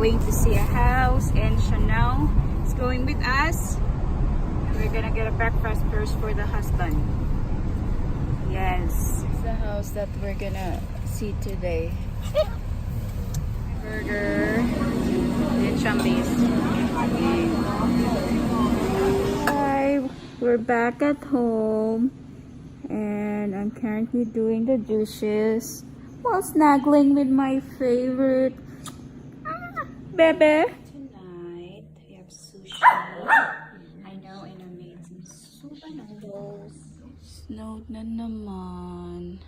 going to see a house, and Chanel is going with us. We're gonna get a breakfast first for the husband. Yes, it's the house that we're gonna see today. Burger and chambis. Hi, we're back at home, and I'm currently doing the dishes while snuggling with my favorite Bebe. Tonight we have sushi. I know, and I made some soup and noodles. Snowed na naman.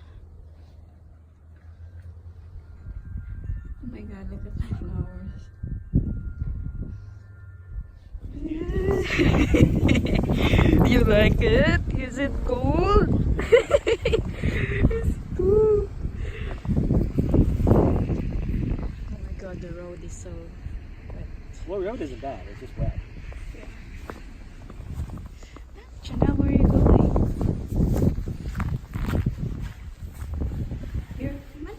Oh my god, look at the flowers. You like it? Is it cool? It's cool. Oh my god, the road is so wet. Well, road isn't bad. It's just wet. Chanel, where are you going? Here, come on.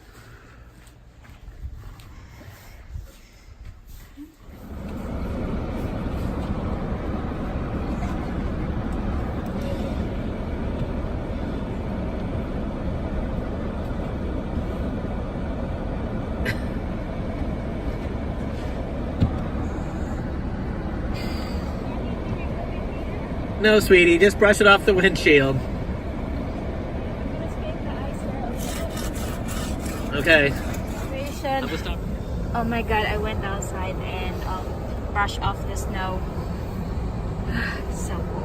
No, sweetie, just brush it off the windshield. Let's make the ice Okay. melt. I'll just stop. Oh my god, I went outside and brushed off the snow. So cool.